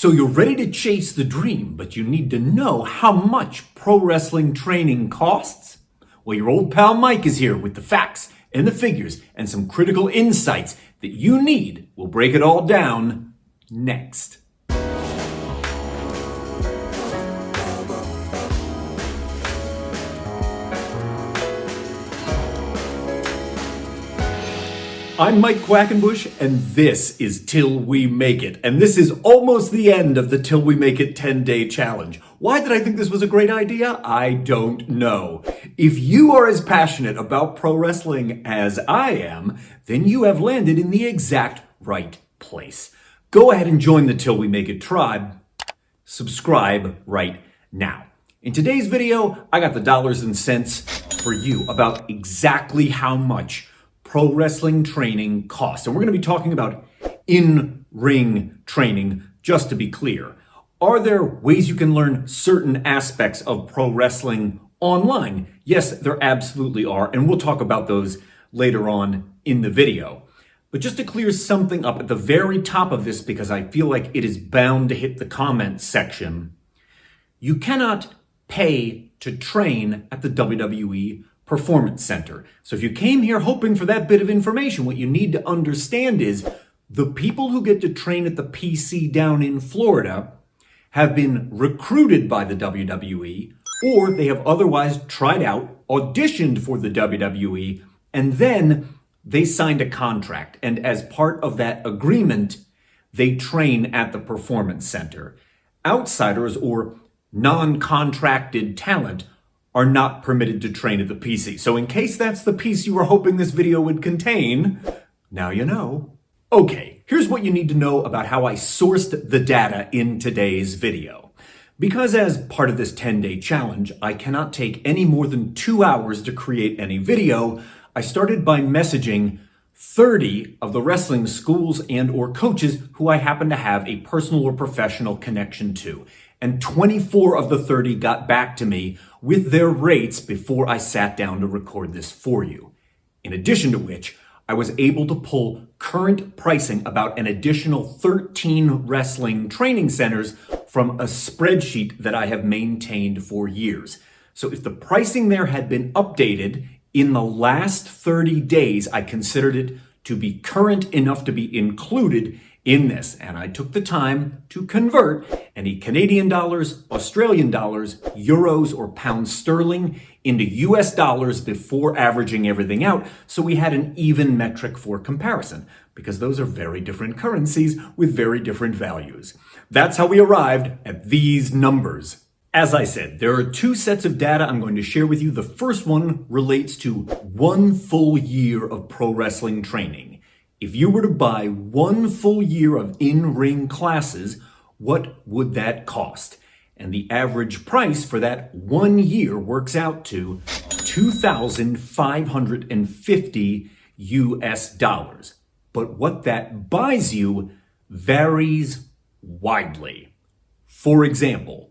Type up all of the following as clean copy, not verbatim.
So you're ready to chase the dream, but you need to know how much pro wrestling training costs? Well, your old pal Mike is here with the facts and the figures and some critical insights that you need. We'll break it all down next. I'm Mike Quackenbush, and this is Till We Make It. And this is almost the end of the Till We Make It 10-day challenge. Why did I think this was a great idea? I don't know. If you are as passionate about pro wrestling as I am, then you have landed in the exact right place. Go ahead and join the Till We Make It tribe. Subscribe right now. In today's video, I got the dollars and cents for you about exactly how much pro wrestling training costs. And we're going to be talking about in-ring training, just to be clear. Are there ways you can learn certain aspects of pro wrestling online? Yes, there absolutely are, and we'll talk about those later on in the video. But just to clear something up at the very top of this, because I feel like it is bound to hit the comments section, you cannot pay to train at the WWE Performance Center. So if you came here hoping for that bit of information, what you need to understand is the people who get to train at the PC down in Florida have been recruited by the WWE, or they have otherwise tried out, auditioned for the WWE, and then they signed a contract. And as part of that agreement, they train at the Performance Center. Outsiders or non-contracted talent are not permitted to train at the PC. So in case that's the piece you were hoping this video would contain, now you know. Okay, here's what you need to know about how I sourced the data in today's video. Because as part of this 10-day challenge, I cannot take any more than 2 hours to create any video, I started by messaging 30 of the wrestling schools and or coaches who I happen to have a personal or professional connection to. And 24 of the 30 got back to me with their rates before I sat down to record this for you. In addition to which, I was able to pull current pricing about an additional 13 wrestling training centers from a spreadsheet that I have maintained for years. So if the pricing there had been updated in the last 30 days, I considered it to be current enough to be included in this. And I took the time to convert any Canadian dollars, Australian dollars, euros, or pounds sterling into US dollars before averaging everything out, so we had an even metric for comparison, because those are very different currencies with very different values. That's how we arrived at these numbers. As I said, there are two sets of data I'm going to share with you. The first one relates to 1 full year of pro wrestling training. If you were to buy 1 full year of in-ring classes, what would that cost? And the average price for that 1 year works out to $2,550 US dollars. But what that buys you varies widely. For example,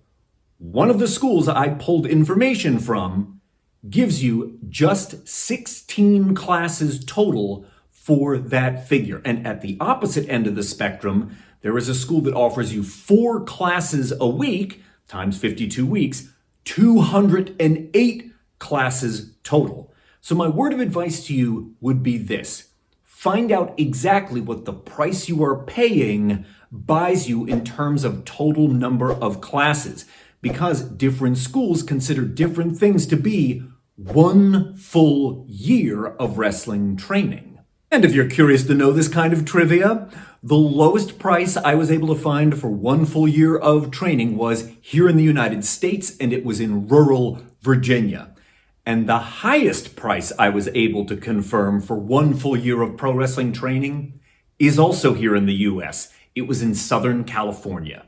one of the schools I pulled information from gives you just 16 classes total for that figure. And at the opposite end of the spectrum, there is a school that offers you 4 classes a week, times 52 weeks, 208 classes total. So my word of advice to you would be this: find out exactly what the price you are paying buys you in terms of total number of classes, because different schools consider different things to be 1 full year of wrestling training. And if you're curious to know this kind of trivia, the lowest price I was able to find for 1 full year of training was here in the United States, and it was in rural Virginia. And the highest price I was able to confirm for 1 full year of pro wrestling training is also here in the US. It was in Southern California.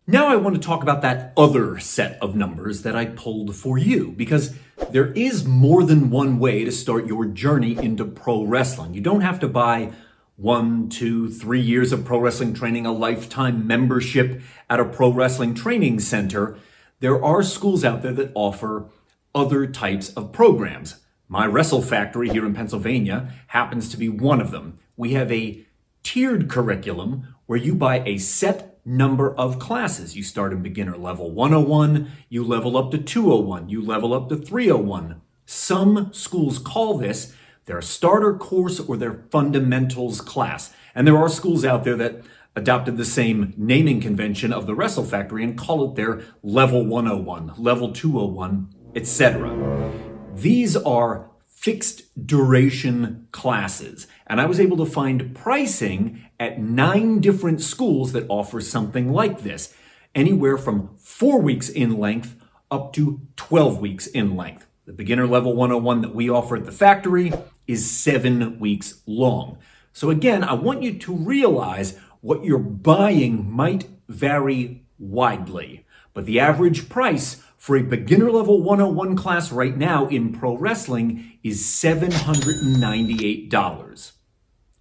Now I want to talk about that other set of numbers that I pulled for you, because there is more than one way to start your journey into pro wrestling. You don't have to buy 1, 2, 3 years of pro wrestling training, a lifetime membership at a pro wrestling training center. There are schools out there that offer other types of programs. My Wrestle Factory here in Pennsylvania happens to be one of them. We have a tiered curriculum where you buy a set number of classes. You start in beginner level 101, you level up to 201, you level up to 301. Some schools call this their starter course or their fundamentals class. And there are schools out there that adopted the same naming convention of the Wrestle Factory and call it their level 101, level 201, etc. These are fixed duration classes. And I was able to find pricing at 9 different schools that offer something like this, anywhere from 4 weeks in length up to 12 weeks in length. The beginner level 101 that we offer at the factory is 7 weeks long. So again, I want you to realize what you're buying might vary widely, but the average price for a beginner level 101 class right now in pro wrestling is $798.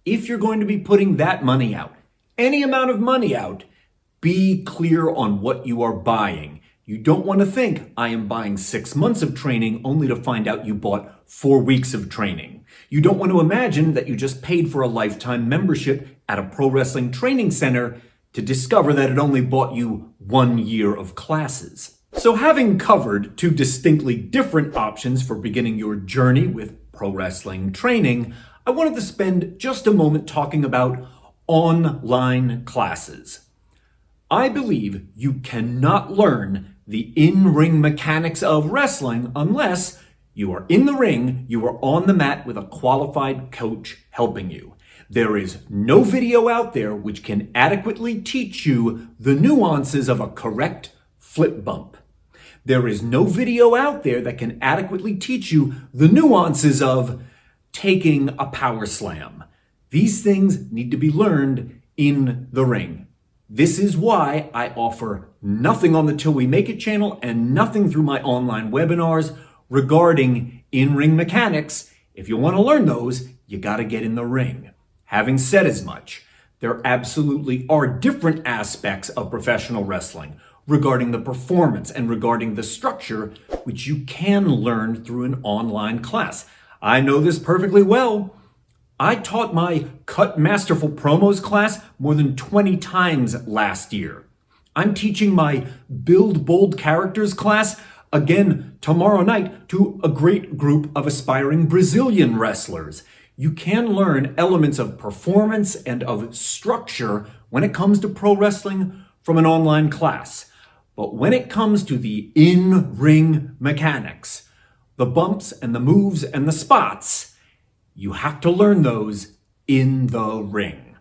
If you're going to be putting that money out, any amount of money out, be clear on what you are buying. You don't want to think, I am buying 6 months of training only to find out you bought 4 weeks of training. You don't want to imagine that you just paid for a lifetime membership at a pro wrestling training center to discover that it only bought you 1 year of classes. So having covered 2 distinctly different options for beginning your journey with pro wrestling training, I wanted to spend just a moment talking about online classes. I believe you cannot learn the in-ring mechanics of wrestling unless you are in the ring, you are on the mat with a qualified coach helping you. There is no video out there which can adequately teach you the nuances of a correct flip bump. There is no video out there that can adequately teach you the nuances of taking a power slam. These things need to be learned in the ring. This is why I offer nothing on the Till We Make It channel and nothing through my online webinars regarding in-ring mechanics. If you want to learn those, you got to get in the ring. Having said as much, there absolutely are different aspects of professional wrestling regarding the performance and regarding the structure, which you can learn through an online class. I know this perfectly well. I taught my Cut Masterful Promos class more than 20 times last year. I'm teaching my Build Bold Characters class again tomorrow night to a great group of aspiring Brazilian wrestlers. You can learn elements of performance and of structure when it comes to pro wrestling from an online class. But when it comes to the in-ring mechanics, the bumps and the moves and the spots, you have to learn those in the ring.